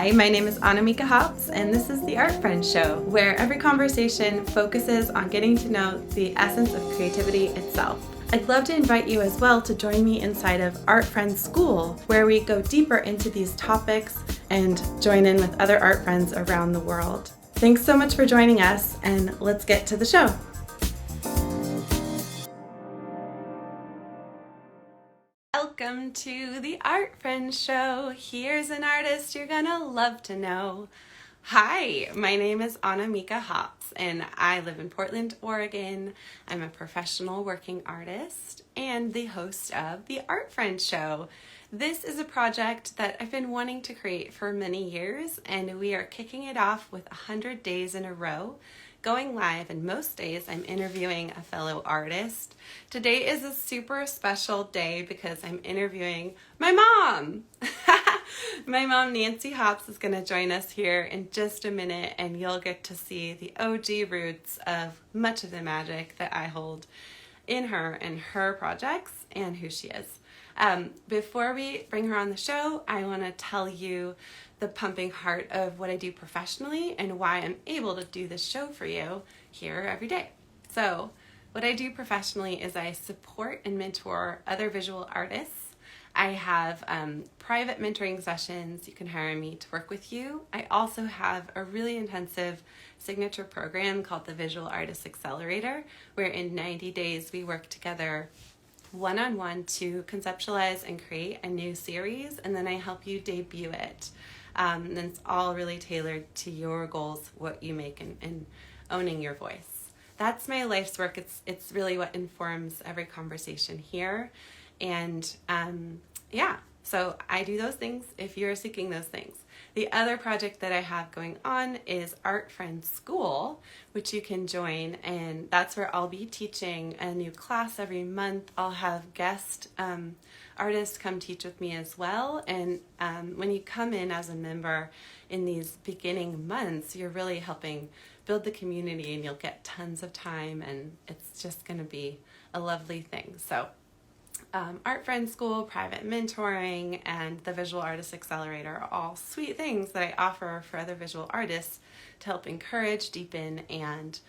Hi, my name is Annamieka Hops, and this is the Art Friends Show, where every conversation focuses on getting to know the essence of creativity itself. I'd love to invite you as well to join me inside of Art Friends School, where we go deeper into these topics and join in with other art friends around the world. Thanks so much for joining us, and let's get to the show. Welcome to the Art Friends Show. Here's an artist you're gonna love to know. Hi, my name is Annamieka Hops, and I live in Portland, Oregon. I'm a professional working artist and the host of the Art Friends Show. This is a project that I've been wanting to create for many years, and we are kicking it off with 100 days in a row, going live, and most days I'm interviewing a fellow artist. Today is a super special day because I'm interviewing my mom. My mom, Nancy Hops, is going to join us here in just a minute, and you'll get to see the OG roots of much of the magic that I hold in her and her projects and who she is. Before we bring her on the show, I want to tell you the pumping heart of what I do professionally and why I'm able to do this show for you here every day. So, what I do professionally is I support and mentor other visual artists. I have private mentoring sessions. You can hire me to work with you. I also have a really intensive signature program called the Visual Artist Accelerator, where in 90 days we work together one-on-one to conceptualize and create a new series, and then I help you debut it. And it's all really tailored to your goals, what you make, and owning your voice. That's my life's work. It's really what informs every conversation here. And so I do those things if you're seeking those things. The other project that I have going on is Art Friends School, which you can join, and that's where I'll be teaching a new class every month. I'll have guest artists come teach with me as well, and when you come in as a member in these beginning months, you're really helping build the community, and you'll get tons of time, and it's just going to be a lovely thing. So Art Friends School, private mentoring, and the Visual Artist Accelerator are all sweet things that I offer for other visual artists to help encourage, deepen, and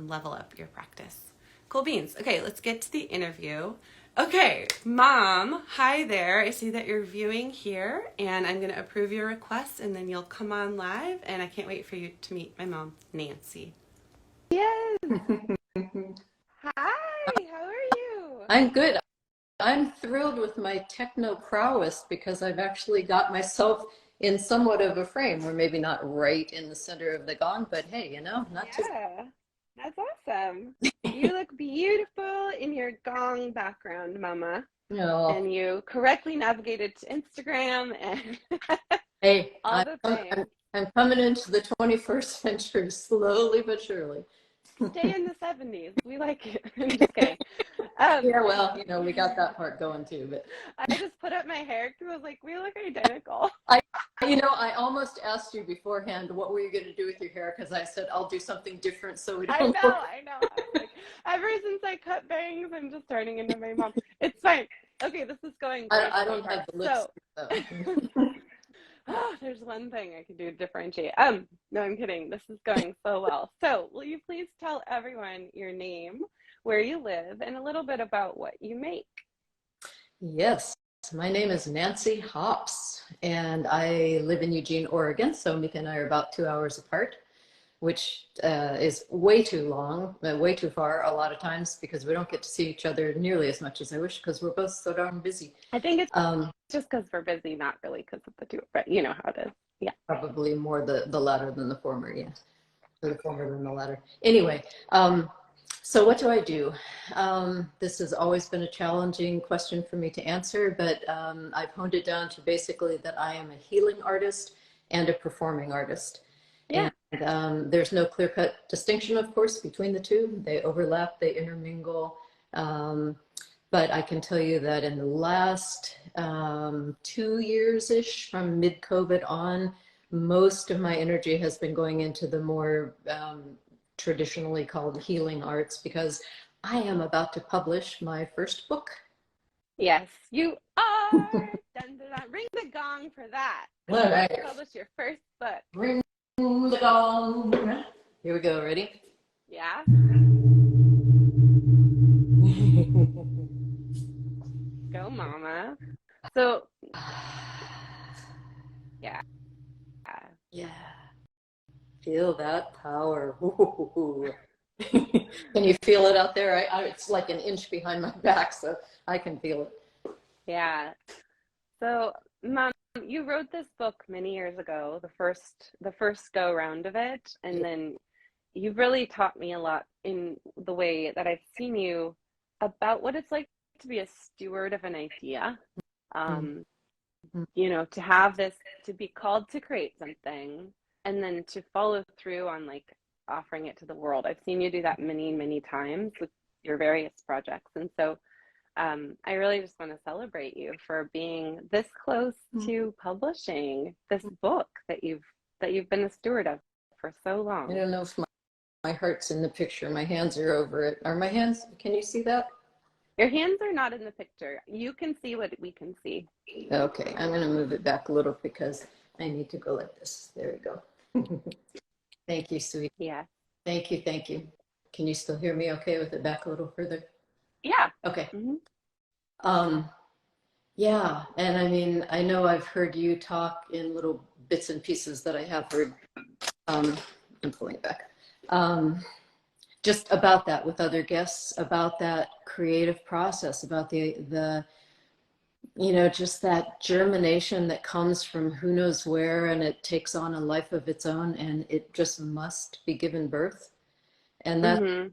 level up your practice. Cool beans. Okay, let's get to the interview. Okay, Mom, hi there. I see that you're viewing here, and I'm going to approve your request, and then you'll come on live, and I can't wait for you to meet my mom, Nancy. Yes. Hi, how are you? I'm good. I'm thrilled with my techno prowess because I've actually got myself in somewhat of a frame. We're maybe not right in the center of the gong, but hey, not too. Yeah, that's awesome. You look beautiful in your gong background, Mama. No. And you correctly navigated to Instagram and Hey, all the things. I'm coming into the 21st century slowly but surely. Stay in the 70s. We like it. I'm just kidding. Um, Yeah, well, we got that part going too, but I just put up my hair because I was like, we look identical. I almost asked you beforehand what were you going to do with your hair because I said I'll do something different so we don't look. I know. I was like, ever since I cut bangs, I'm just turning into my mom. It's fine. Okay, this is going great I so don't far. have the lips though. Oh, there's one thing I could do to differentiate. No, I'm kidding. This is going so well. So, will you please tell everyone your name, where you live, and a little bit about what you make? Yes, my name is Nancy Hops, and I live in Eugene, Oregon. So Mika and I are about 2 hours apart, which is way too long, way too far a lot of times because we don't get to see each other nearly as much as I wish because we're both so darn busy. I think it's Um, just because we're busy, not really because of the two, but you know how it is. Yeah. Probably more the latter than the former, yeah. Or the former than the latter. Anyway, so what do I do? This has always been a challenging question for me to answer, but I've honed it down to basically that I am a healing artist and a performing artist. Yeah. And there's no clear-cut distinction, of course, between the two. They overlap, they intermingle. But I can tell you that in the last 2 years-ish, from mid-COVID on, most of my energy has been going into the more traditionally called healing arts because I am about to publish my first book. Yes, you are. Dun, dun, dun. Ring the gong gong for that. All right. Publish your first book. Ring the gong. Here we go. Ready? Yeah. Go, mama. So, yeah. Yeah. Feel that power. Ooh. Can you feel it out there? It's like an inch behind my back, so I can feel it. Yeah. So, Mom, you wrote this book many years ago, the first go round of it, and then you've really taught me a lot in the way that I've seen you about what it's like to be a steward of an idea. You know, to have this, to be called to create something, and then to follow through on like offering it to the world. I've seen you do that many, many times with your various projects, and so I really just want to celebrate you for being this close to publishing this book that you've been a steward of for so long. I don't know if my heart's in the picture. My hands are over it. Are my hands? Can you see that? Your hands are not in the picture. You can see what we can see. Okay, I'm going to move it back a little because I need to go like this. There we go. Thank you, sweet. Yeah. Thank you, thank you. Can you still hear me okay with it back a little further? Yeah. Okay. Mm-hmm. Yeah, and I mean, I know I've heard you talk in little bits and pieces that I have heard. I'm pulling it back. Just about that with other guests, about that creative process, about the you know, just that germination that comes from who knows where, and it takes on a life of its own, and it just must be given birth. And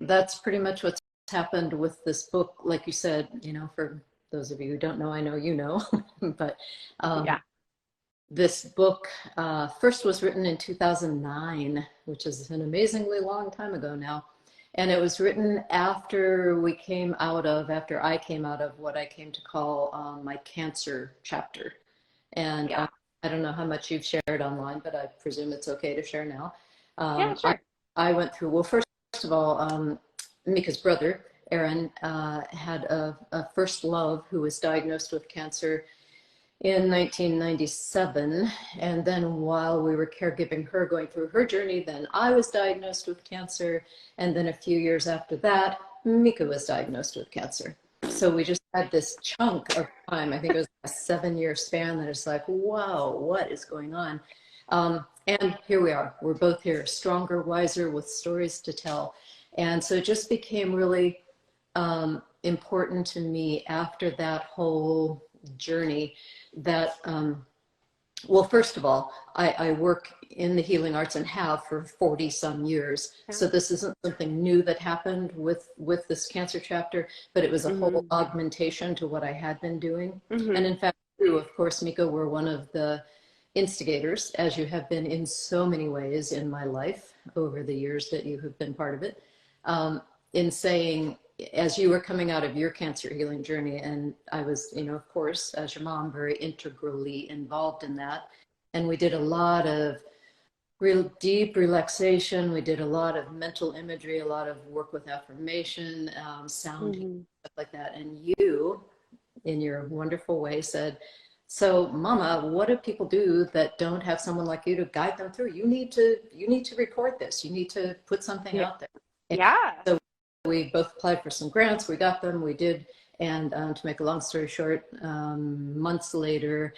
that's pretty much what's happened with this book. Like you said, you know, for those of you who don't know, I know you know, but Yeah. this book first was written in 2009, which is an amazingly long time ago now. And it was written after I came out of what I came to call my cancer chapter. And Yeah. I don't know how much you've shared online, but I presume it's okay to share now. Yeah, sure. I went through, well, first of all, Mika's brother, Aaron, had a first love who was diagnosed with cancer in 1997. And then while we were caregiving her, going through her journey, then I was diagnosed with cancer. And then a few years after that, Mika was diagnosed with cancer. So we just had this chunk of time. I think it was a 7-year span that is like, wow, what is going on? And here we are. We're both here, stronger, wiser, with stories to tell. And so it just became really important to me after that whole journey that, well, first of all, I work in the healing arts and have for 40 some years. So this isn't something new that happened with this cancer chapter, but it was a whole augmentation to what I had been doing. And in fact, you, of course, Mika, were one of the instigators, as you have been in so many ways in my life over the years that you have been part of it, in saying, as you were coming out of your cancer healing journey, and I was, you know, of course, as your mom, very integrally involved in that. And we did a lot of real deep relaxation. We did a lot of mental imagery, a lot of work with affirmation, sound, stuff like that. And you, in your wonderful way, said, so Mama, what do people do that don't have someone like you to guide them through? You need to record this. You need to put something out there. And so we both applied for some grants. We got them. We did. And to make a long story short, months later,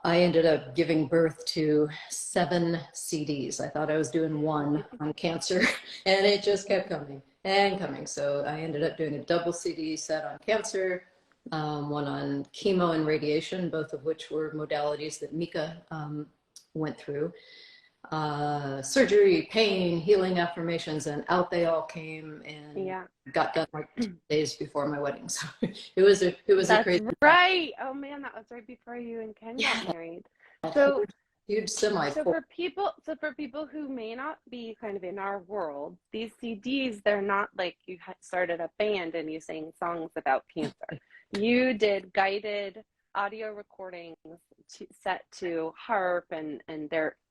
I ended up giving birth to 7 CDs. I thought I was doing one on cancer, and it just kept coming and coming. So I ended up doing a double CD set on cancer, one on chemo and radiation, both of which were modalities that Mika went through. Surgery, pain, healing affirmations, and out they all came, and got done like 2 days before my wedding. So it was a crazy. Right. Oh man, that was right before you and Ken got married. So huge semi. So for people who may not be kind of in our world, these CDs, they're not like you started a band and you sang songs about cancer. You did guided audio recordings set to harp, and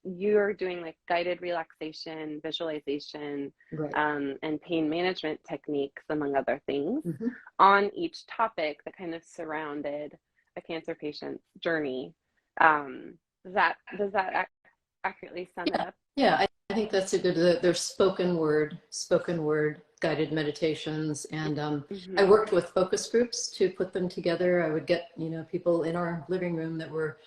you're doing like guided relaxation, visualization, and pain management techniques, among other things, on each topic that kind of surrounded a cancer patient's journey. Does that accurately sum it Yeah, up? yeah, I think that's a good, there's spoken word guided meditations. And I Mm-hmm. worked with focus groups to put them together. I would get, people in our living room that were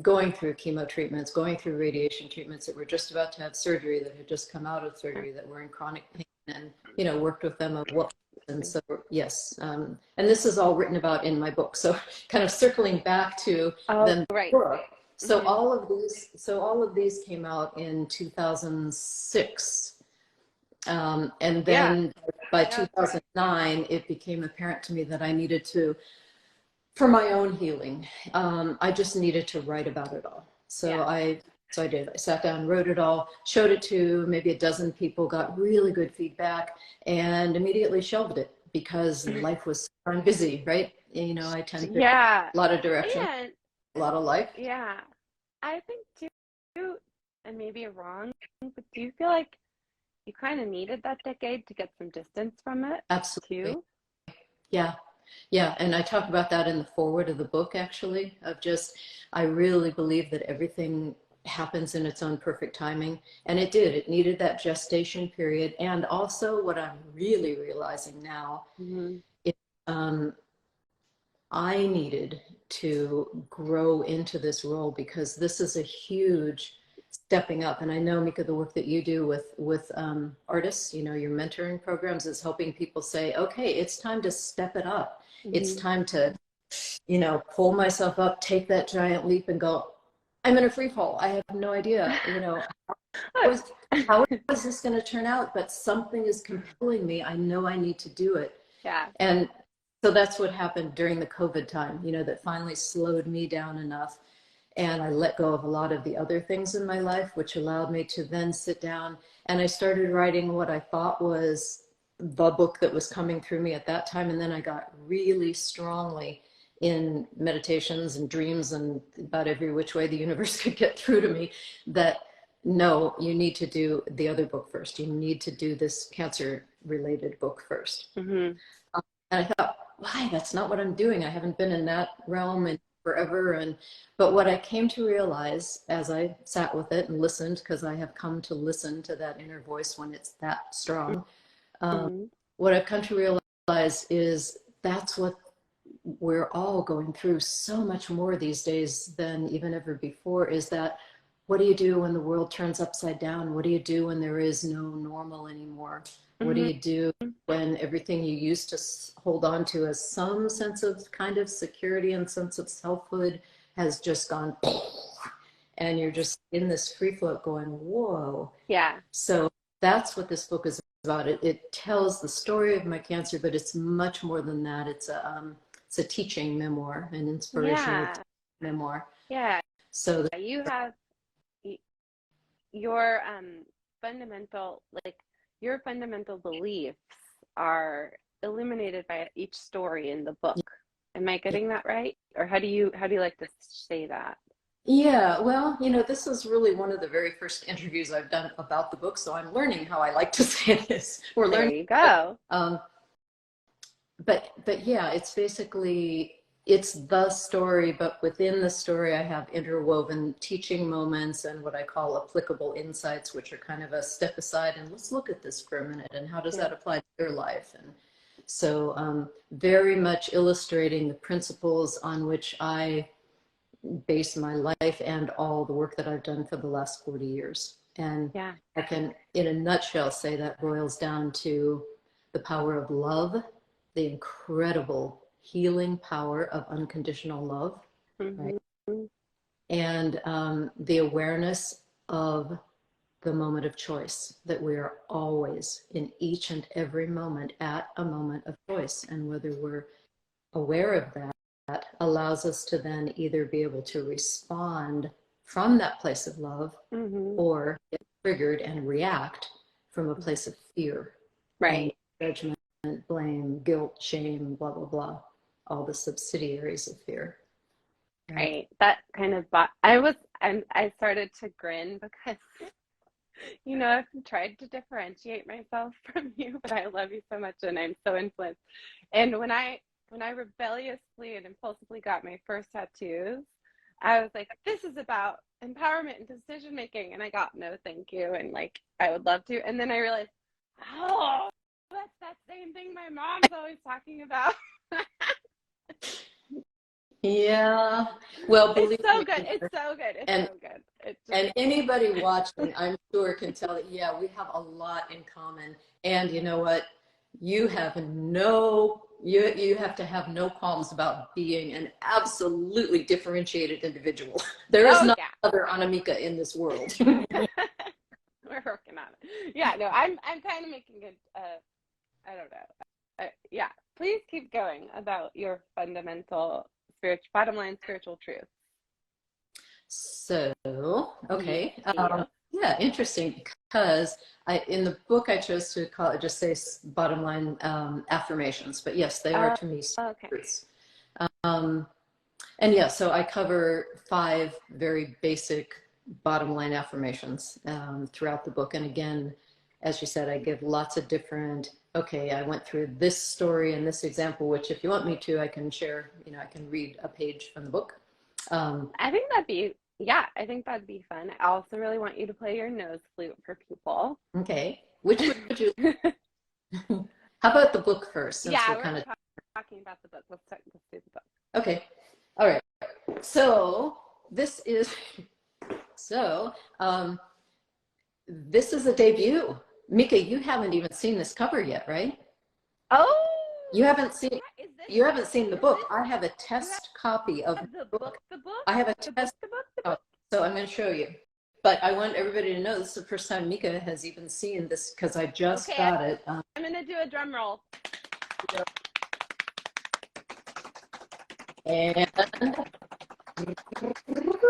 going through chemo treatments, going through radiation treatments, that were just about to have surgery, that had just come out of surgery, that were in chronic pain, and, worked with them on what. And so, yes, and this is all written about in my book. So kind of circling back to Oh, then the right. book. Mm-hmm. All of these came out in 2006. And Yeah. then by Yeah, that's right. 2009, it became apparent to me that I needed to, for my own healing, I just needed to write about it all. Yeah. So I did. I sat down, wrote it all, showed it to maybe a dozen people, got really good feedback, and immediately shelved it because life was, I'm busy, right? I tend to Yeah. a lot of direction, And a lot of life. yeah, I think too, and maybe wrong, but do you feel like you kind of needed that decade to get some distance from it Absolutely. too? Yeah. Yeah. And I talk about that in the foreword of the book, actually, of just, I really believe that everything happens in its own perfect timing. And it did. It needed that gestation period. And also, what I'm really realizing now Mm-hmm. is um, I needed to grow into this role, because this is a huge stepping up. And I know, Mika, the work that you do with artists, your mentoring programs, is helping people say, okay, it's time to step it up. It's Mm-hmm. time to, pull myself up, take that giant leap, and go, I'm in a free fall. I have no idea, how is, how is this going to turn out? But something is compelling me. I know I need to do it. Yeah. And so that's what happened during the COVID time, that finally slowed me down enough. And I let go of a lot of the other things in my life, which allowed me to then sit down, and I started writing what I thought was the book that was coming through me at that time. And then I got really strongly in meditations and dreams and about every which way the universe could get through to me, that no, you need to do the other book first. You need to do this cancer related book first. Mm-hmm. And I thought, why? That's not what I'm doing. I haven't been in that realm in forever. But what I came to realize as I sat with it and listened, because I have come to listen to that inner voice when it's that strong, Mm-hmm. what I've come to realize is that's what we're all going through so much more these days than even ever before, is that what do you do when the world turns upside down? What do you do when there is no normal anymore? What do Mm-hmm. you do when everything you used to hold on to as some sense of kind of security and sense of selfhood has just gone, and you're just in this free float going, whoa. Yeah. So that's what this book is about. It tells the story of my cancer, but it's much more than that. It's a teaching memoir, an inspirational Yeah. memoir. Yeah. So You have your fundamental, like your fundamental beliefs are illuminated by each story in the book. Am I getting that right? Or how do you like to say that? yeah, well, this is really one of the very first interviews I've done about the book, so I'm learning how I like to say this. We're There learning. you go. Um, but yeah, it's basically, it's the story, but within the story I have interwoven teaching moments and what I call applicable insights, which are kind of a step aside and let's look at this for a minute and how does Yeah. that apply to your life. And so very much illustrating the principles on which I base my life and all the work that I've done for the last 40 years. And Yeah. I can, in a nutshell, say that boils down to the power of love, the incredible healing power of unconditional love, right? Mm-hmm. And the awareness of the moment of choice, that we are always in each and every moment at a moment of choice. And whether we're aware of that allows us to then either be able to respond from that place of love Mm-hmm. or get triggered and react from a place of fear, anger, Right. judgment, blame, guilt, shame, blah, blah, blah, all the subsidiaries of fear. Right? Right. That kind of I started to grin because I've tried to differentiate myself from you, but I love you so much and I'm so influenced. And when I rebelliously and impulsively got my first tattoos, I was like, this is about empowerment and decision making, and I got no thank you, and like I would love to, and then I realized, oh, that's that same thing my mom's always talking about. Yeah. Well, believe It's so me, good. It's so good. It's and so good. It just and anybody watching, I'm sure, can tell that, yeah, we have a lot in common. And you know what? You have you have to have no qualms about being an absolutely differentiated individual. There is oh no yeah. other Annamieka in this world. We're working on it. Yeah, no, I'm kind of making it. I don't know. Yeah, please keep going about your fundamental spiritual, bottom line spiritual truth. So, okay. Yeah. Yeah, interesting, because in the book I chose to call it, just say bottom line affirmations, but yes, they are to me Okay. truths. Um, and yeah, so I cover 5 very basic bottom line affirmations throughout the book. And again, as you said, I give lots of different, okay, I went through this story and this example, which if you want me to, I can share, I can read a page from the book. I think that'd be, yeah, I think that'd be fun. I also really want you to play your nose flute for people. Okay, which would you, how about the book first, since Yeah, we're we're kind of, talking about the book. Let's do the book. okay, all right. So this is, so this is a debut. Mika, you haven't even seen this cover yet, right? Oh, You haven't seen is this, you haven't seen the is book. this, I have a you test copy of have the book. the book, I have a the book, test the book, the copy, book. so I'm going to show you. But I want everybody to know this is the first time Mika has even seen this, because I just Okay, got it. I'm gonna do a drum roll. And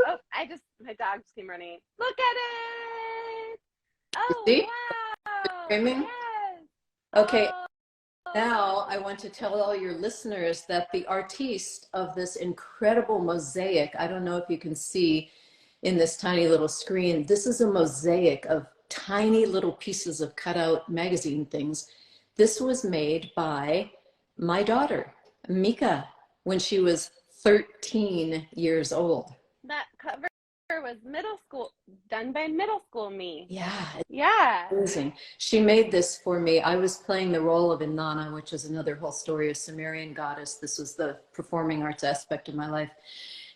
Oh, my dog just came running. Look at it! you Oh, see, wow! screaming. Yes! Okay, Oh, now I want to tell all your listeners that the artiste of this incredible mosaic, I don't know if you can see in this tiny little screen, this is a mosaic of tiny little pieces of cutout magazine things. This was made by my daughter, Mika, when she was 13 years old. that cover was middle school, done by middle school me. Yeah, Yeah. amazing. She made this for me. I was playing the role of Inanna, which is another whole story, a Sumerian goddess. This was the performing arts aspect of my life.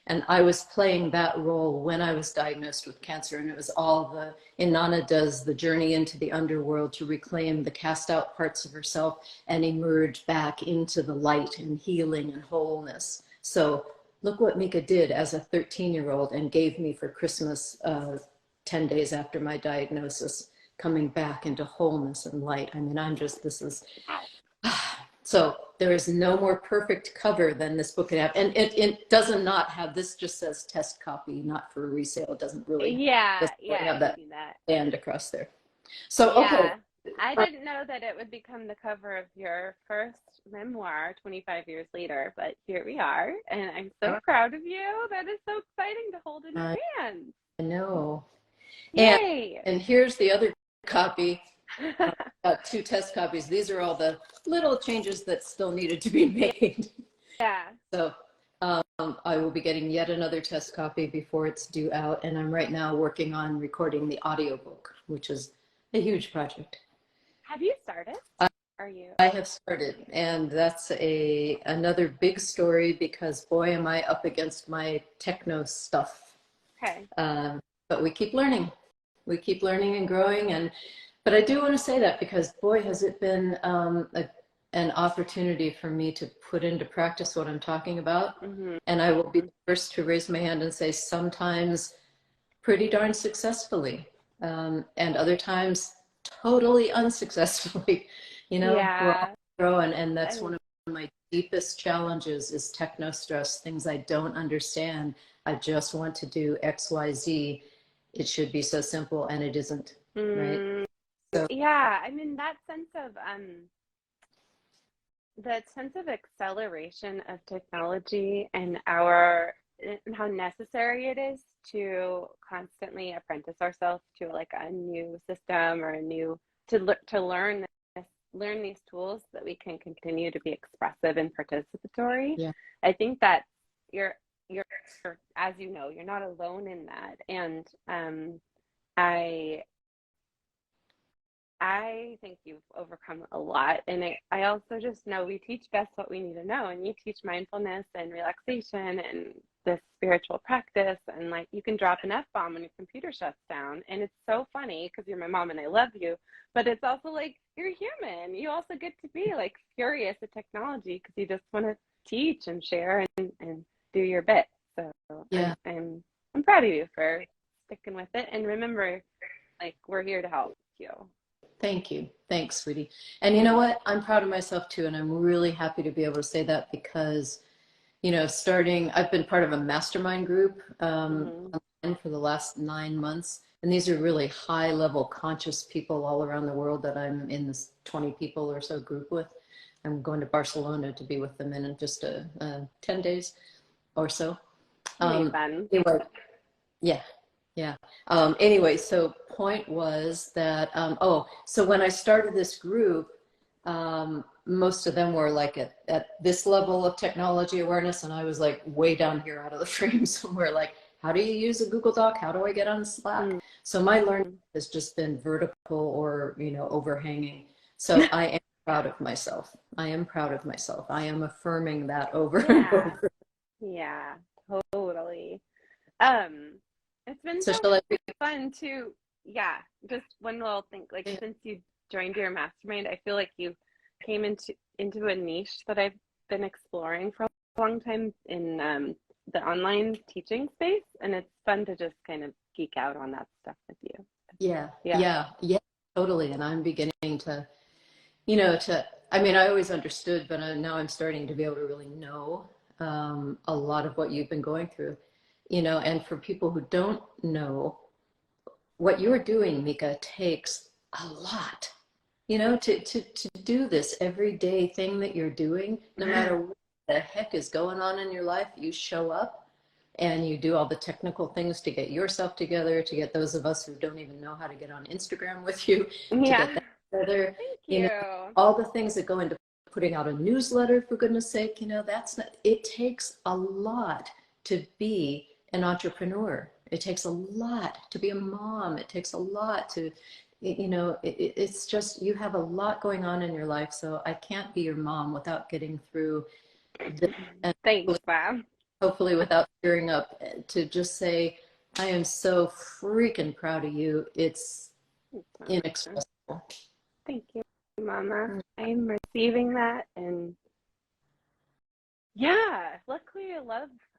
And I was playing that role when I was diagnosed with cancer. And it was all Inanna does the journey into the underworld to reclaim the cast out parts of herself and emerge back into the light and healing and wholeness. So look what Mika did as a 13-year-old and gave me for Christmas 10 days after my diagnosis, coming back into wholeness and light. I mean, this is, so there is no more perfect cover than this book could have. And it does not have, this just says test copy, not for resale. It doesn't really, Yeah, really have I that see that. band across there. So, okay. Yeah. I didn't know that it would become the cover of your first memoir 25 years later, but here we are, and I'm so proud of you. That is so exciting to hold in your hands. I know. Yay! And here's the other copy. Got 2 test copies. These are all the little changes that still needed to be made. Yeah. So I will be getting yet another test copy before it's due out. And I'm right now working on recording the audiobook, which is a huge project. Have you started? Are you? I have started, and that's another big story, because boy, am I up against my techno stuff. Okay. But we keep learning. We keep learning and growing. But I do want to say that, because boy, has it been an opportunity for me to put into practice what I'm talking about. Mm-hmm. And I will be the first to raise my hand and say, sometimes pretty darn successfully, and other times totally unsuccessfully. Yeah. We're all growing, and that's one of my deepest challenges is techno stress, things I don't understand. I just want to do X, Y, Z. It should be so simple, and it isn't, right? So, Yeah, I mean that sense of acceleration of technology and how necessary it is to constantly apprentice ourselves to like a new system or to learn these tools so that we can continue to be expressive and participatory. yeah. I think that as you know, you're not alone in that. And I I think you've overcome a lot. And I also just know we teach best what we need to know. And you teach mindfulness and relaxation and this spiritual practice. And like you can drop an F bomb when your computer shuts down. And it's so funny because you're my mom and I love you. But it's also like you're human. You also get to be like furious at technology because you just want to teach and share and do your bit. So Yeah. I'm proud of you for sticking with it. And remember, like, we're here to help you. Thank you. Thanks, sweetie. And you know what? I'm proud of myself too. And I'm really happy to be able to say that because, you know, I've been part of a mastermind group online for the last 9 months. And these are really high level conscious people all around the world that I'm in this 20 people or so group with. I'm going to Barcelona to be with them in just 10 days or so. Fun. Anyway, yeah. Yeah. Anyway, so point was that, so when I started this group, most of them were like at this level of technology awareness. And I was like way down here out of the frame somewhere like, how do you use a Google Doc? How do I get on Slack? So my learning has just been vertical or, you know, overhanging. So I am proud of myself. I am proud of myself. I am affirming that over and over. Yeah, totally. It's been So so fun to, just one little thing, like since you joined your mastermind, I feel like you came into a niche that I've been exploring for a long time in the online teaching space, and it's fun to just kind of geek out on that stuff with you. Yeah, totally. And I'm beginning to, you know, I mean, I always understood, but now I'm starting to be able to really know a lot of what you've been going through, you know, and for people who don't know, what you're doing, Mika, takes a lot, you know, to do this everyday thing that you're doing, no matter what the heck is going on in your life, you show up and you do all the technical things to get yourself together, to get those of us who don't even know how to get on Instagram with you, to get that together. Thank you know, all the things that go into putting out a newsletter, for goodness sake, you know, it takes a lot to be an entrepreneur. It takes a lot to be a mom. It takes a lot to, you know, it's just, you have a lot going on in your life. So I can't be your mom without getting through this. Thanks, Mom. Hopefully without tearing up, to just say, I am so freaking proud of you. It's inexpressible. Thank you, Mama. I'm receiving that. And luckily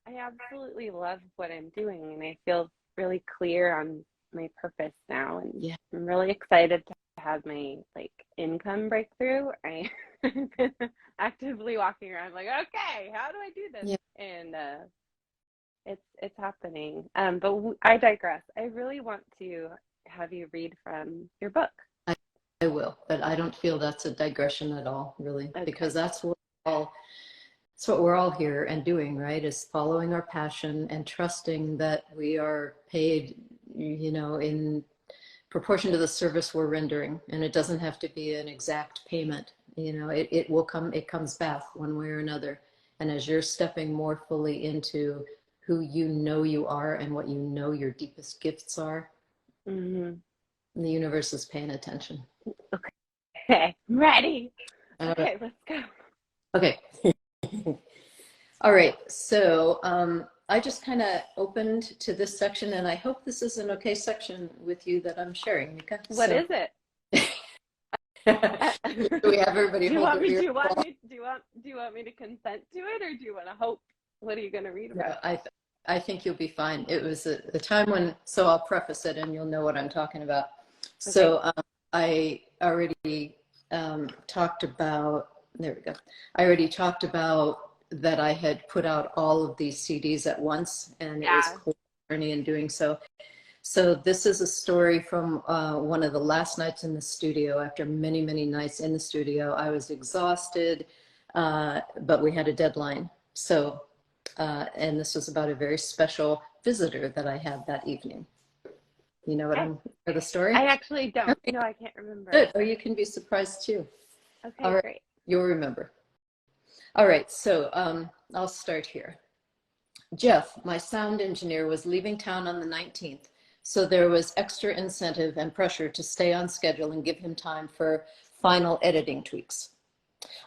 I absolutely love what I'm doing. And I feel really clear on my purpose now. And I'm really excited to have my like income breakthrough. I've been actively walking around like, okay, how do I do this? And it's happening. But I digress. I really want to have you read from your book. I will, but I don't feel that's a digression at all, really, because that's what we're all here and doing, right? Is following our passion and trusting that we are paid, you know, in proportion to the service we're rendering. And it doesn't have to be an exact payment. You know, it will come, it comes back one way or another. And as you're stepping more fully into who you know you are and what you know your deepest gifts are, the universe is paying attention. Okay, I'm ready. Okay, let's go. Okay. All right. So I just kind of opened to this section, and I hope this is an okay section with you that I'm sharing, Mika. What is it? Do we have everybody? Do you want me to consent to it, or do you want to hope? What are you going to read about? No, I think you'll be fine. It was a time when, so I'll preface it, and you'll know what I'm talking about. Okay. So I already talked about. There we go. I already talked about that I had put out all of these CDs at once, and it was quite a journey in doing so. So this is a story from one of the last nights in the studio. After many, many nights in the studio, I was exhausted, but we had a deadline. So, and this was about a very special visitor that I had that evening. You know what I'm for the story? I actually don't. Okay. No, I can't remember. Good. Or you can be surprised too. Okay, all right. Great. You'll remember. All right. So I'll start here. Jeff, my sound engineer, was leaving town on the 19th, so there was extra incentive and pressure to stay on schedule and give him time for final editing tweaks.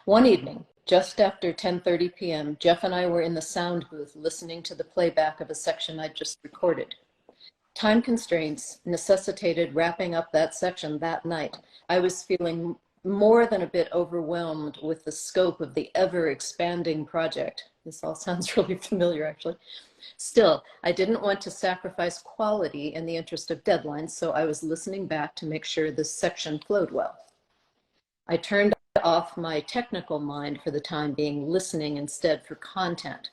One evening, just after 10:30 p.m., Jeff and I were in the sound booth listening to the playback of a section I'd just recorded. Time constraints necessitated wrapping up that section that night. I was feeling more than a bit overwhelmed with the scope of the ever-expanding project. This all sounds really familiar, actually. Still, I didn't want to sacrifice quality in the interest of deadlines, so I was listening back to make sure this section flowed well. I turned off my technical mind for the time being, listening instead for content.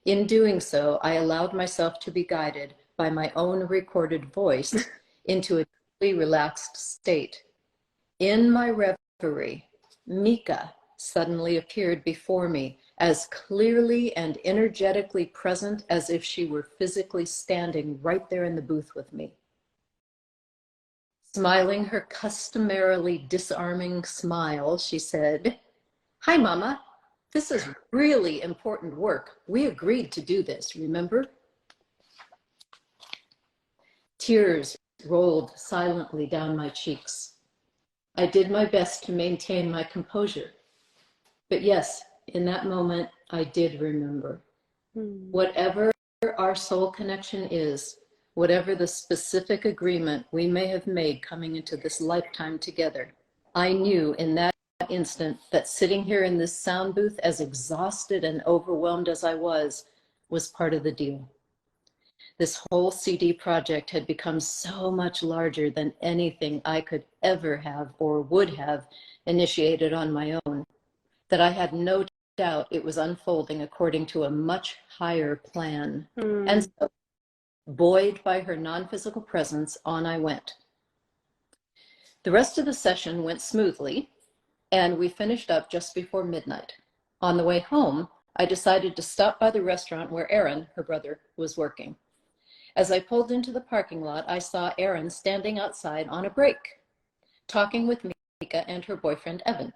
In doing so, I allowed myself to be guided by my own recorded voice into a deeply relaxed state. In my reverie, Mika suddenly appeared before me, as clearly and energetically present as if she were physically standing right there in the booth with me. Smiling her customarily disarming smile, she said, "Hi, Mama. This is really important work. We agreed to do this, remember?" Tears rolled silently down my cheeks. I did my best to maintain my composure. But yes, in that moment, I did remember. Whatever our soul connection is, whatever the specific agreement we may have made coming into this lifetime together, I knew in that instant that sitting here in this sound booth, as exhausted and overwhelmed as I was part of the deal. This whole CD project had become so much larger than anything I could ever have or would have initiated on my own, that I had no doubt it was unfolding according to a much higher plan. And so, buoyed by her non-physical presence, on I went. The rest of the session went smoothly, and we finished up just before midnight. On the way home, I decided to stop by the restaurant where Aaron, her brother, was working. As I pulled into the parking lot, I saw Aaron standing outside on a break, talking with Mika and her boyfriend, Evan.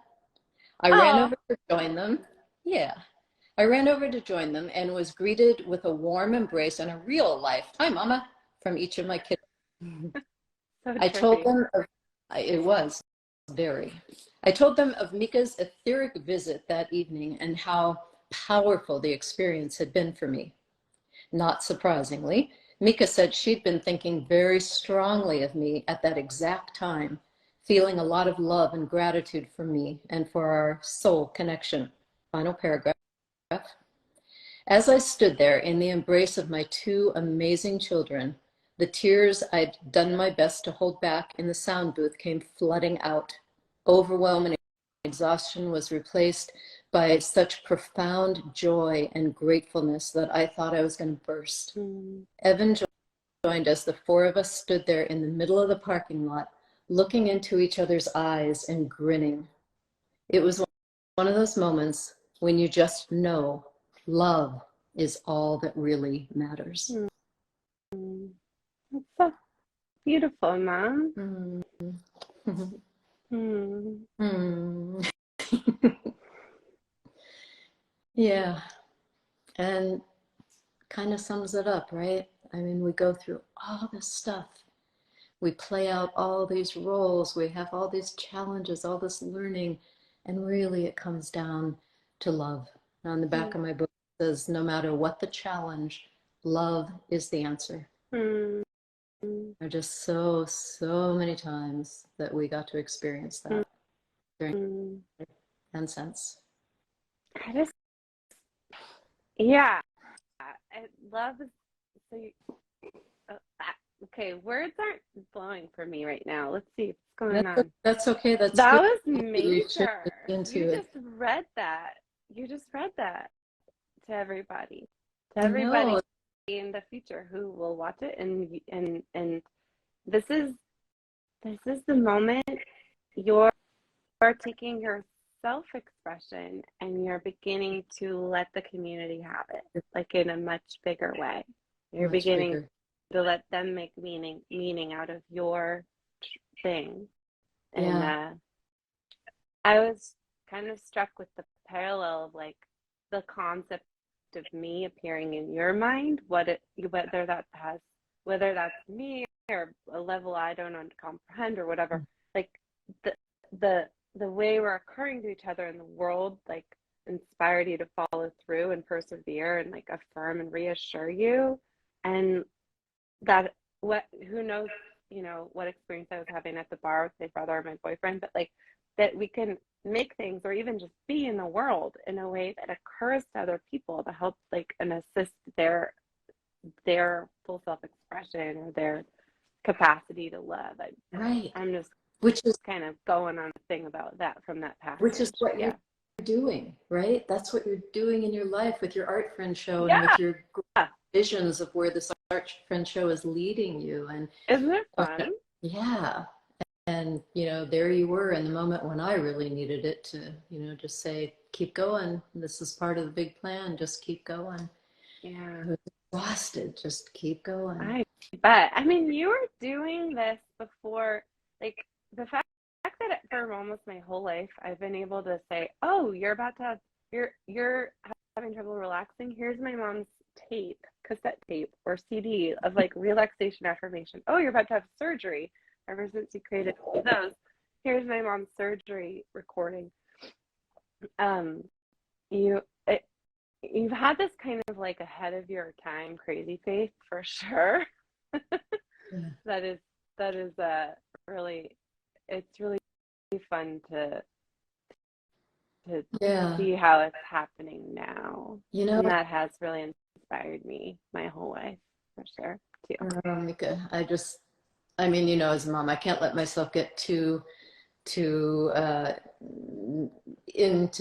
I ran over to join them. Yeah. I ran over to join them and was greeted with a warm embrace and a real life, "Hi, Mama," from each of my kids. So I told them of, it was very. I told them of Mika's etheric visit that evening and how powerful the experience had been for me. Not surprisingly, Mika said she'd been thinking very strongly of me at that exact time, feeling a lot of love and gratitude for me and for our soul connection. Final paragraph. As I stood there in the embrace of my two amazing children, the tears I'd done my best to hold back in the sound booth came flooding out. Overwhelm and exhaustion was replaced by such profound joy and gratefulness that I thought I was going to burst. Evan joined us. The four of us stood there in the middle of the parking lot, looking into each other's eyes and grinning. It was one of those moments when you just know love is all that really matters. That's so beautiful, Mom. Yeah, and kind of sums it up, right? I mean, we go through all this stuff. We play out all these roles. We have all these challenges, all this learning, and really it comes down to love. On the back of my book it says, no matter what the challenge, love is the answer. There are just so many times that we got to experience that during and since. Yeah, I love, so you, okay, words aren't flowing for me right now. Let's see what's going on. That's okay. That's That good. was major. You just read that. You just read that to everybody. To I everybody know. in the future who will watch it, and this is the moment you're taking your self-expression and you're beginning to let the community have it, like in a much bigger way. You're Much beginning bigger. to let them make meaning out of your thing. And I was kind of struck with the parallel of like the concept of me appearing in your mind, whether that's me or a level I don't comprehend or whatever, like the the the way we're occurring to each other in the world, like inspired you to follow through and persevere and like affirm and reassure you. And that who knows, what experience I was having at the bar with my brother or my boyfriend, but like that we can make things or even just be in the world in a way that occurs to other people to help like and assist their full self-expression or their capacity to love. Right. I'm just Which is kind of going on a thing about that from that passage. which is what you're doing, right? That's what you're doing in your life with your art friend show and Yeah. with your visions of where this art friend show is leading you. And Isn't it fun? yeah. And, there you were in the moment when I really needed it to, just say, keep going. This is part of the big plan. Just keep going. Yeah. I was exhausted. Just keep going. I mean, you were doing this before, like the fact that for almost my whole life, I've been able to say, oh, you're having trouble relaxing. Here's my mom's cassette tape or CD of like relaxation affirmation. Oh, you're about to have surgery. Ever since you created those, here's my mom's surgery recording. You've had this kind of like ahead of your time crazy faith for sure. Yeah. That is really, it's really fun to see how it's happening now. And that has really inspired me my whole life for sure too. Annamieka, as a mom, I can't let myself get too into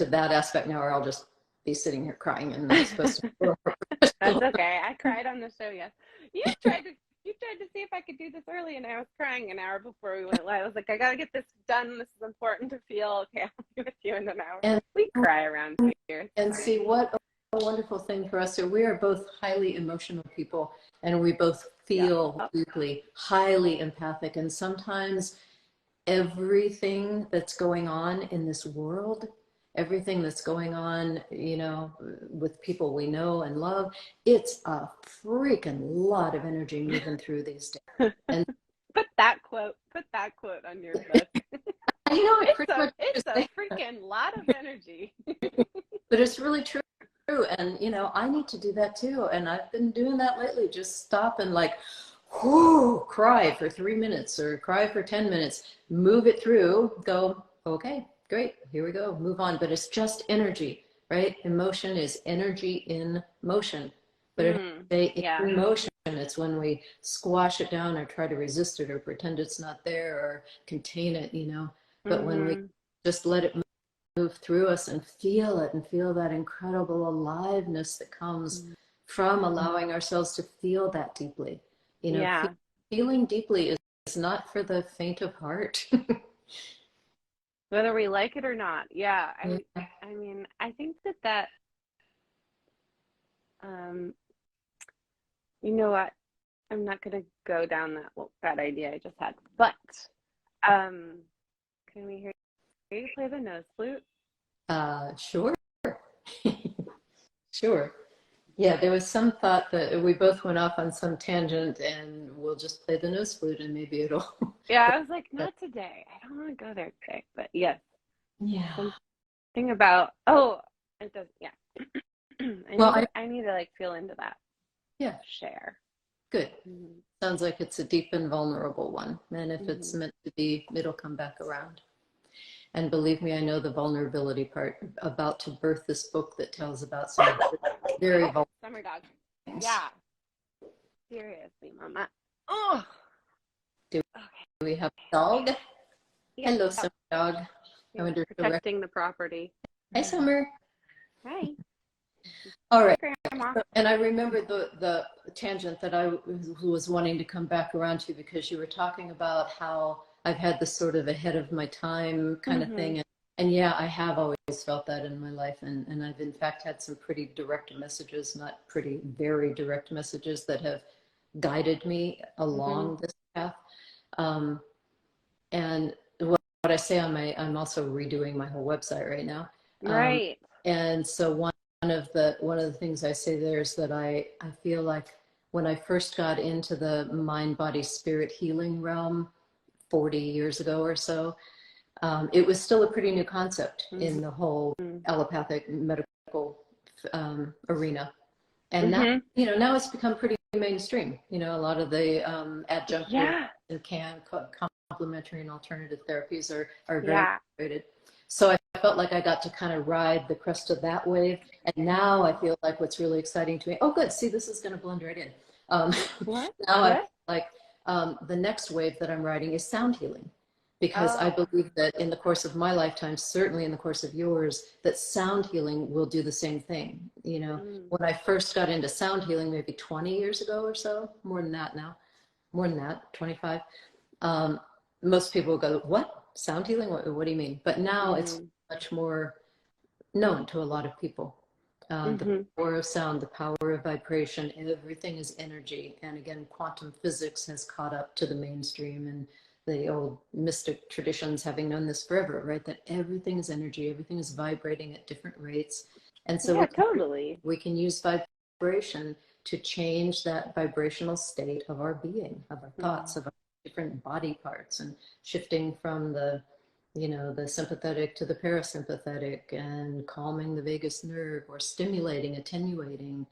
that aspect now, or I'll just be sitting here crying and not supposed to. That's okay. I cried on the show. Yes, you tried to see if I could do this early, and I was crying an hour before we went live. I was like, I gotta get this done. This is important to feel. Okay, I'll be with you in an hour. And we cry around here. And see what a wonderful thing for us. So we are both highly emotional people, and we both feel deeply, highly empathic, and sometimes everything that's going on in this world, everything that's going on, with people we know and love, it's a freaking lot of energy moving through these days. And put that quote on your book. I know it's a freaking lot of energy. But it's really true. And, I need to do that too. And I've been doing that lately. Just stop and like, whoo, cry for 3 minutes or cry for 10 minutes, move it through, go, okay, great, here we go, move on. But it's just energy, right? Emotion is energy in motion. But in motion, it's when we squash it down or try to resist it or pretend it's not there or contain it, But when we just let it move through us and feel it and feel that incredible aliveness that comes from allowing ourselves to feel that deeply. Feeling deeply is not for the faint of heart. Whether we like it or not. Yeah. I mean, I think that you know what? I'm not going to go down that idea I just had. But can we hear you play the nose flute? Sure. Sure. Yeah, there was some thought that we both went off on some tangent and we'll just play the nose flute and maybe it'll. Yeah, I was like, not today. I don't want to go there today. But yes. Yeah. Something about, it does, yeah. I need to like feel into that. Yeah. Share. Good. Sounds like it's a deep and vulnerable one. And if it's meant to be, it'll come back around. And believe me, I know the vulnerability part, about to birth this book that tells about some very vulnerable. Summer dog. Yeah. Seriously, Mama. Oh. Do we have a dog? Yeah. Hello, Summer dog. I wonder protecting the property. Hi, Summer. Hi. All right. Grandma. And I remember the tangent that I was wanting to come back around to, because you were talking about how I've had this sort of ahead of my time kind of thing. And yeah, I have always felt that in my life. And I've in fact had some pretty direct messages, not pretty, very direct messages that have guided me along this path. And what I say on I'm also redoing my whole website right now. Right. And so one one of the things I say there is that I feel like when I first got into the mind, body, spirit healing realm 40 years ago or so, it was still a pretty new concept in the whole allopathic medical arena. And now, now it's become pretty mainstream. A lot of the adjunctive and complementary and alternative therapies are very integrated. So I felt like I got to kind of ride the crest of that wave. And now I feel like what's really exciting to me, oh, good, see, this is going to blend right in. Now I feel like the next wave that I'm riding is sound healing. Because I believe that in the course of my lifetime, certainly in the course of yours, that sound healing will do the same thing. When I first got into sound healing, maybe 20 years ago or so, more than that now, more than that, 25, most people go, what? Sound healing? What do you mean? But now it's much more known to a lot of people. The power of sound, the power of vibration, everything is energy. And again, quantum physics has caught up to the mainstream, and the old mystic traditions having known this forever, right? That everything is energy, everything is vibrating at different rates. And so we can use vibration to change that vibrational state of our being, of our thoughts, of our different body parts, and shifting from the sympathetic to the parasympathetic, and calming the vagus nerve, or stimulating, attenuating.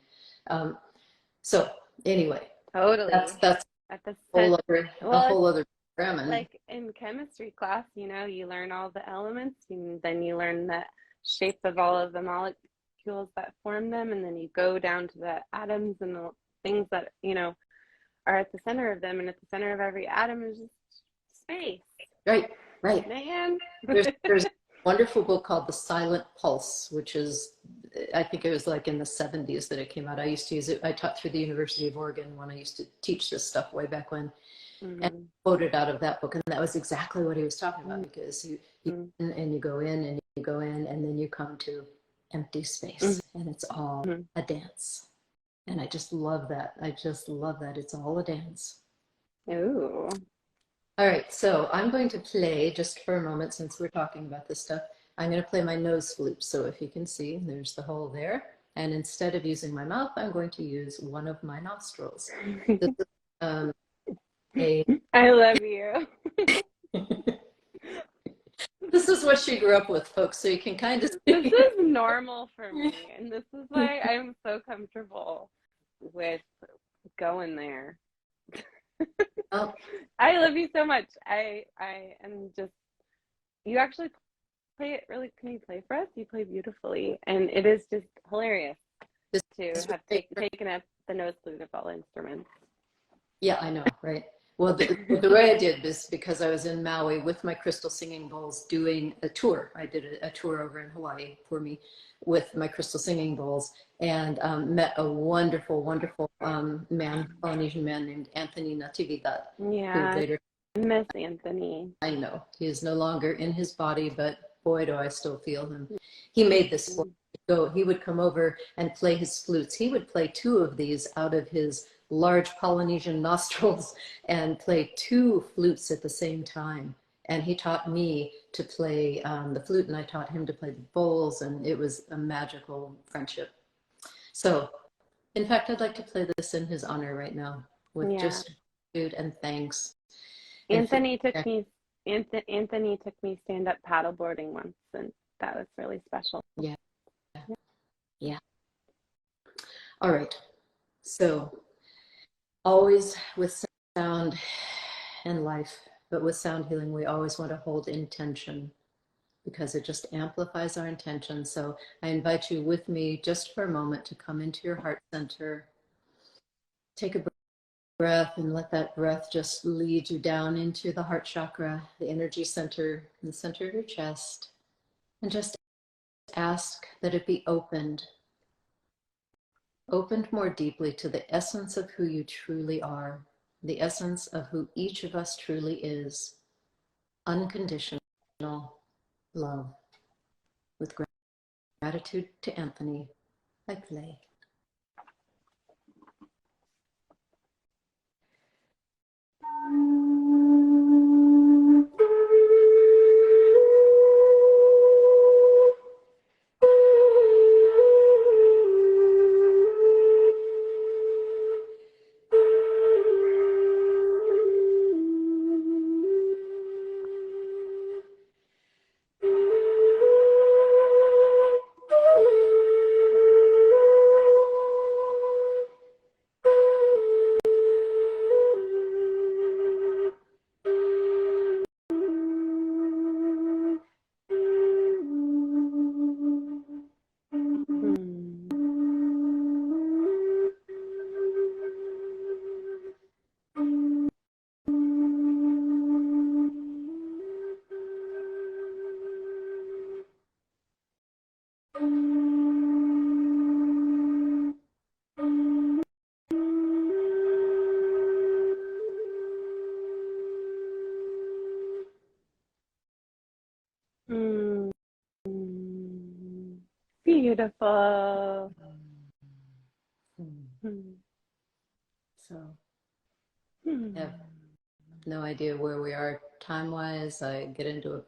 So anyway, that's at the a whole other program. Like in chemistry class, you learn all the elements, and then you learn the shape of all of the molecules that form them, and then you go down to the atoms and the things that are at the center of them, and at the center of every atom is just space. Right. Man. There's a wonderful book called The Silent Pulse, which is, I think it was like in the 70s that it came out. I used to use it. I taught through the University of Oregon when I used to teach this stuff way back when, and quoted out of that book. And that was exactly what he was talking about, because you go in and you go in, and then you come to empty space, and it's all a dance. And I just love that. It's all a dance. Ooh. All right, so I'm going to play, just for a moment, since we're talking about this stuff, I'm going to play my nose flute. So if you can see, there's the hole there. And instead of using my mouth, I'm going to use one of my nostrils. This is, I love you. This is what she grew up with, folks, so you can kind of see. This is normal for me, and this is why I'm so comfortable with going there. Oh. I love you so much. I am just, you actually play it really, can you play for us? You play beautifully, and it is just hilarious to have taken up the nose flute of all instruments. Yeah, I know, right? Well, the way I did this, because I was in Maui with my crystal singing bowls doing a tour. I did a tour over in Hawaii for me with my crystal singing bowls, and met a wonderful, wonderful Polynesian man named Anthony Natividad. Yeah, later, I miss Anthony. I know, he is no longer in his body, but boy, do I still feel him. He made this for me. So he would come over and play his flutes. He would play 2 of these out of his large Polynesian nostrils and play 2 flutes at the same time. And he taught me to play the flute, and I taught him to play the bowls, and it was a magical friendship. So, in fact, I'd like to play this in his honor right now with just gratitude and thanks. Anthony took me stand-up paddleboarding once, and that was really special. Yeah. All right. So, always with sound and life, but with sound healing, we always want to hold intention, because it just amplifies our intention. So I invite you with me just for a moment to come into your heart center. Take a breath and let that breath just lead you down into the heart chakra, the energy center, in the center of your chest. And just ask that it be opened more deeply to the essence of who you truly are, the essence of who each of us truly is, unconditional love. With gratitude to Anthony, I play. Mm. Beautiful. Mm. Hmm. So Hmm. I have no idea where we are time-wise. I get into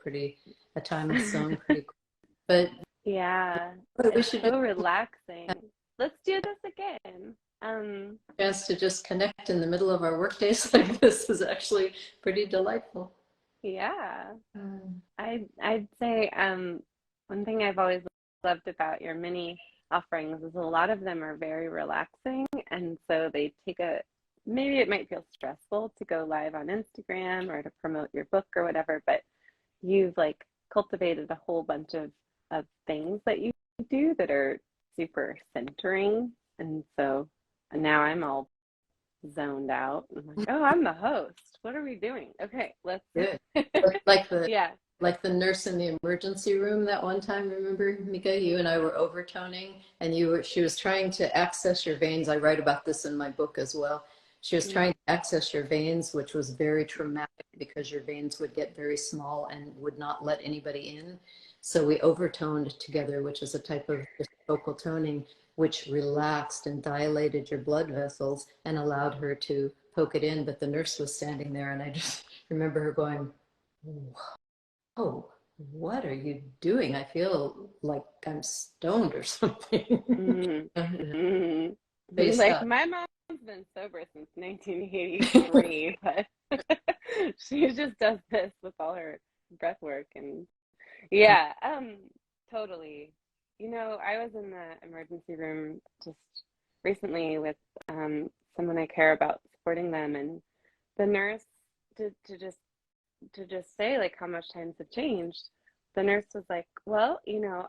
a timeless zone pretty quick. But Yeah, what we it's should do so relaxing. Let's do this again. a chance to just connect in the middle of our work days like this is actually pretty delightful. Yeah. Mm. I'd say one thing I've always loved about your mini offerings is a lot of them are very relaxing, and so they take a maybe it might feel stressful to go live on Instagram or to promote your book or whatever, but you've like cultivated a whole bunch of things that you do that are super centering, and so now I'm all zoned out. I'm like, oh, I'm the host. What are we doing? Okay, let's Good. Like the yeah. like the nurse in the emergency room that one time, remember, Mika, you and I were overtoning and she was trying to access your veins. I write about this in my book as well. She was Mm. trying to access your veins, which was very traumatic because your veins would get very small and would not let anybody in. So we overtoned together, which is a type of vocal toning, which relaxed and dilated your blood vessels and allowed her to poke it in. But the nurse was standing there, and I just remember her going, "Oh, what are you doing? I feel like I'm stoned or something." Mm. Mm. Face Like up. my mom's been sober since 1983, but she just does this with all her breath work and yeah, totally. You know, I was in the emergency room just recently with someone I care about supporting them, and the nurse to just to just say like how much times have changed. The nurse was like, "Well, you know,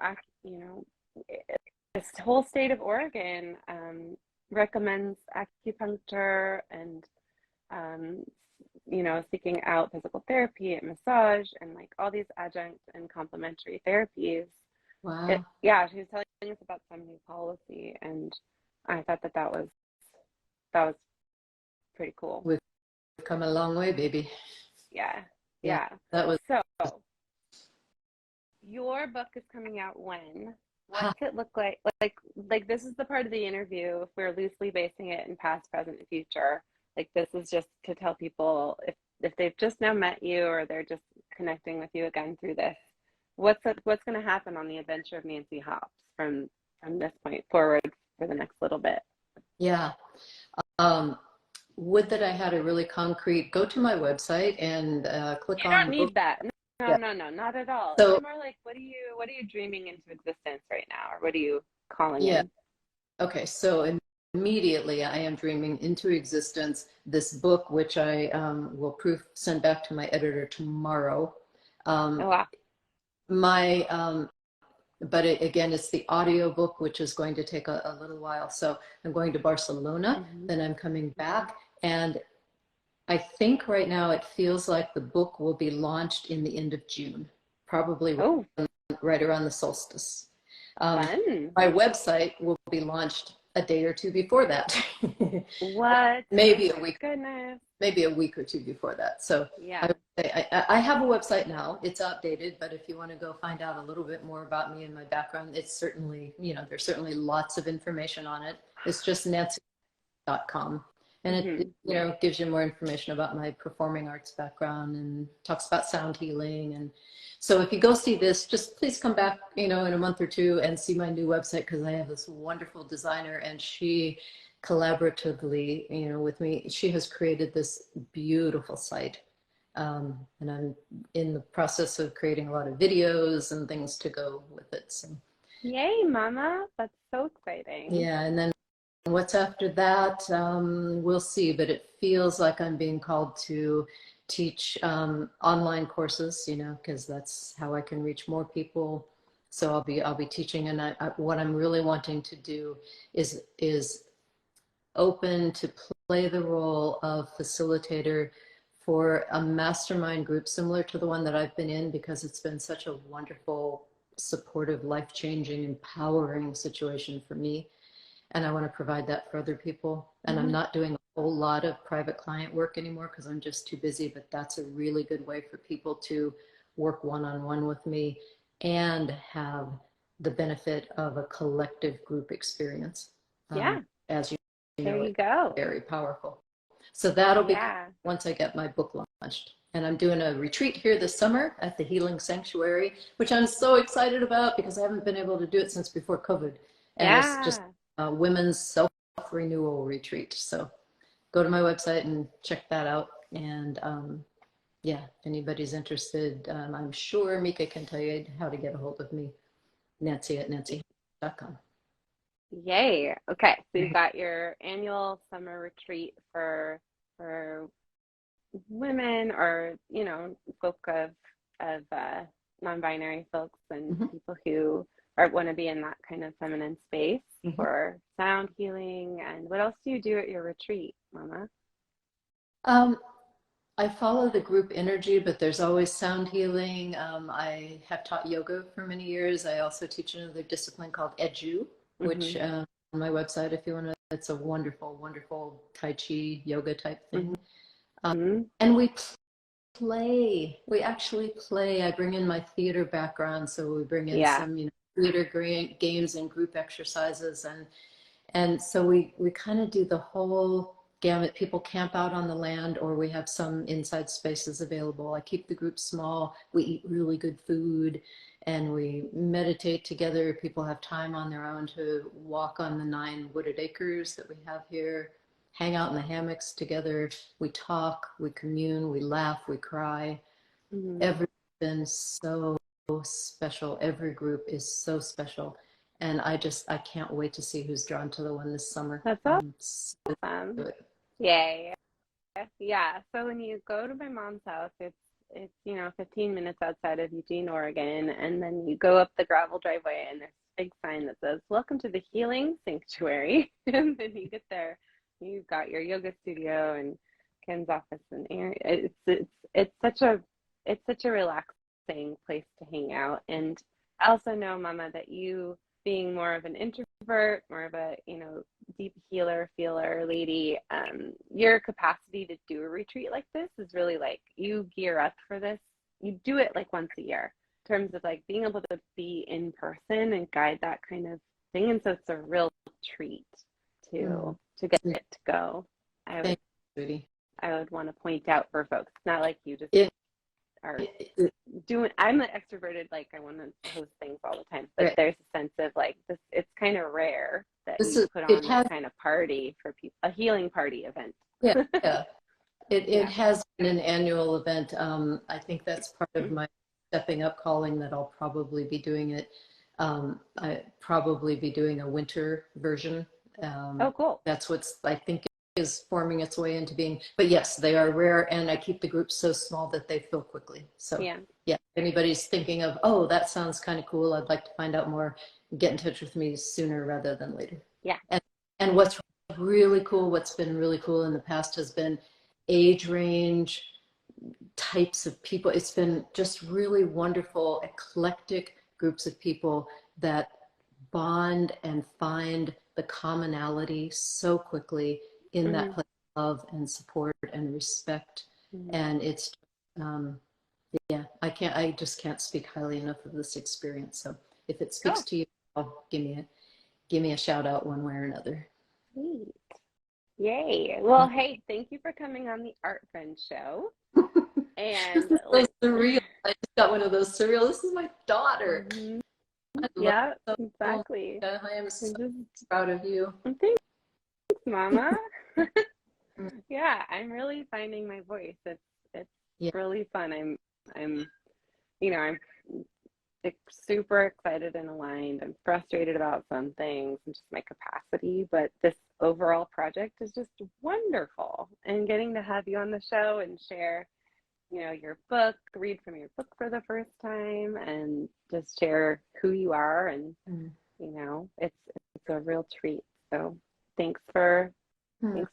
this whole state of Oregon recommends acupuncture and um, seeking out physical therapy and massage and like all these adjunct and complementary therapies." Wow. Yeah, she was telling us about some new policy, and I thought that was pretty cool. We've come a long way, baby. Yeah, Yeah, yeah. that was. So your book is coming out when? Ha, What's it look like? Like this is the part of the interview if we're loosely basing it in past, present, and future. Like this is just to tell people if they've just now met you or they're just connecting with you again through this, what's going to happen on the adventure of Nancy Hops from this point forward for the next little bit. yeah. Um, would that I had a really concrete, go to my website and click You don't on book. need that. No, Yeah. no, no, not at all. It's So, more like what are you dreaming into existence right now, or what are you calling yeah. in? Okay. So immediately I am dreaming into existence this book, which I will send back to my editor tomorrow. Oh Um, wow. my but again, it's the audio book, which is going to take a little while. So I'm going to Barcelona, Mm-hmm. then I'm coming Mm-hmm. back. And I think right now it feels like the book will be launched in the end of June, probably Oh, right around the solstice. Um, fun. my website will be launched a day or two before that. What? maybe Oh a my week, goodness. maybe a week or two before that. So I Yeah. would say I have a website now. It's outdated, but if you want to go find out a little bit more about me and my background, it's certainly, there's certainly lots of information on it. It's just nancy.com. And it, Mm-hmm. gives you more information about my performing arts background and talks about sound healing. And so if you go see this, just please come back, in a month or two and see my new website, because I have this wonderful designer and she collaboratively, with me, she has created this beautiful site. And I'm in the process of creating a lot of videos and things to go with it. So Yay, Mama. That's so exciting. yeah, and then what's after that, we'll see, but it feels like I'm being called to teach online courses, because that's how I can reach more people. So I'll be teaching, and what I'm really wanting to do is open to play the role of facilitator for a mastermind group similar to the one that I've been in, because it's been such a wonderful, supportive, life-changing, empowering situation for me. And I want to provide that for other people. And I'm Mm-hmm. not doing a whole lot of private client work anymore because I'm just too busy, but that's a really good way for people to work one-on-one with me and have the benefit of a collective group experience. Yeah. As you There know, you it's go. very powerful. So that'll be Yeah. once I get my book launched. And I'm doing a retreat here this summer at the Healing Sanctuary, which I'm so excited about because I haven't been able to do it since before COVID. And it's just Yeah. a women's self-renewal retreat. So go to my website and check that out. And yeah, if anybody's interested, I'm sure Mika can tell you how to get a hold of me. Nancy@nancy.com. Yay. Okay. So you've got your annual summer retreat for women, or, you know, folk of non-binary folks and people who want to be in that kind of feminine space for sound healing. And what else do you do at your retreat, Mama? I follow the group energy, but there's always sound healing. I have taught yoga for many years. I also teach another discipline called Edu, which on my website, if you want to, it's a wonderful, wonderful Tai Chi yoga type thing. And we play. We actually play. I bring in my theater background, so we bring in some, you know, theater games and group exercises, and so we kind of do the whole gamut. People camp out on the land, or we have some inside spaces available. I keep the group small. We eat really good food, and we meditate together. People have time on their own to walk on the 9 wooded acres that we have here, hang out in the hammocks together. We talk, we commune, we laugh, we cry. Everything's been so special. Every group is so special. And I can't wait to see who's drawn to the one this summer. That's awesome. Yay. Yeah. So when you go to my mom's house, it's, you know, 15 minutes outside of Eugene, Oregon, and then you go up the gravel driveway and there's a big sign that says, "Welcome to the Healing Sanctuary." And then you get there, you've got your yoga studio and Ken's office and area. It's such a relaxing place to hang out. And I also know, Mama, that you, being more of an introvert, more of a, you know, deep healer, feeler lady, your capacity to do a retreat like this is really like, you gear up for this. You do it like once a year in terms of like being able to be in person and guide that kind of thing. And so it's a real treat to get it to go. I would want to point out for folks, not like you just are doing. I'm an extroverted, like I want to host things all the time, but there's a sense of like this. It's kind of rare that you put on that kind of party for people, a healing party event. It has been an annual event. I think that's part of my stepping up calling, that I'll probably be doing it. I probably be doing a winter version. Oh, cool. That's what's, I think, is forming its way into being. But yes, they are rare, and I keep the groups so small that they fill quickly. So yeah, if anybody's thinking of, oh, that sounds kind of cool, I'd like to find out more, get in touch with me sooner rather than later. Yeah. And what's really cool, what's been really cool in the past has been age range, types of people. It's been just really wonderful, eclectic groups of people that bond and find the commonality so quickly in that place of love and support and respect. And it's I just can't speak highly enough of this experience. So if it speaks to you, give me a shout out one way or another. Sweet. Yay. Well, hey, thank you for coming on the Art Friend Show. And this is so surreal. I just got one of those surreal. This is my daughter. Yeah, exactly. I am so proud of you. Thanks, Mama. Yeah, I'm really finding my voice. It's really fun. I'm super excited and aligned. I'm frustrated about some things and just my capacity, but this overall project is just wonderful. And getting to have you on the show and share, you know, your book, read from your book for the first time, and just share who you are, and you know, it's a real treat. So thanks for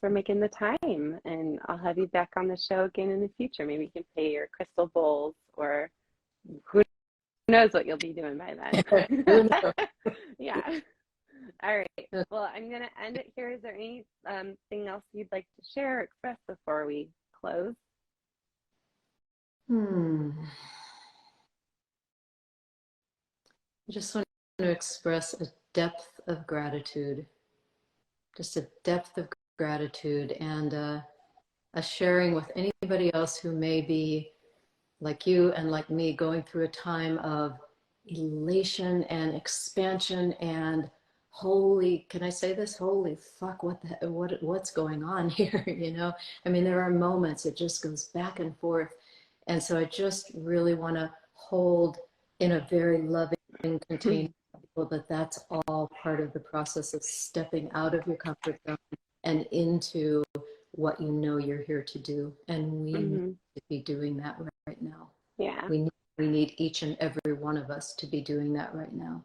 making the time, and I'll have you back on the show again in the future. Maybe you can pay your crystal bowls, or who knows what you'll be doing by then. Yeah. All right. Well, I'm going to end it here. Is there anything else you'd like to share or express before we close? I just want to express a depth of gratitude, just a depth of gratitude, and a sharing with anybody else who may be like you and like me, going through a time of elation and expansion and holy, can I say this? Holy fuck, what's going on here? You know, I mean, there are moments it just goes back and forth. And so I just really want to hold in a very loving container people that that's all part of the process of stepping out of your comfort zone and into what you know you're here to do. And we need to be doing that right now. Yeah. We need each and every one of us to be doing that right now.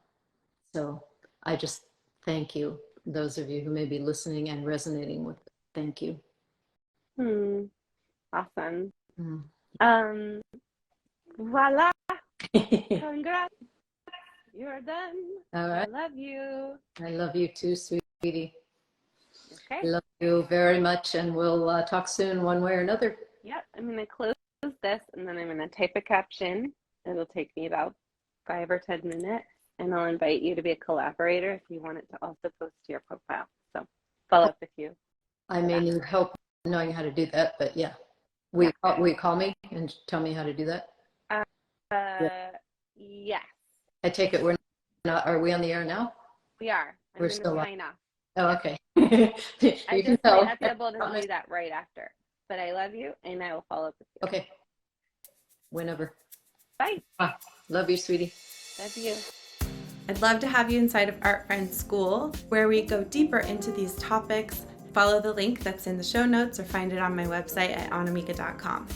So I just thank you, those of you who may be listening and resonating with it. Thank you. Awesome. Voila. Congrats. You're done. All right. I love you. I love you too, sweetie. Okay. I love you very much, and we'll talk soon one way or another. Yep. I'm going to close this, and then I'm going to type a caption. It'll take me about 5 or 10 minutes, and I'll invite you to be a collaborator if you want it to also post to your profile. So follow up with you. I may need help knowing how to do that, but yeah. Will you call me and tell me how to do that? Yes. I take it we're not, are we on the air now? We are. We're still sign off. Oh, okay. I just might not be able to do that right after, but I love you, and I will follow up with you. Okay. Whenever. Bye. Love you, sweetie. Love you. I'd love to have you inside of Art Friends School, where we go deeper into these topics. Follow the link that's in the show notes or find it on my website at annamieka.com.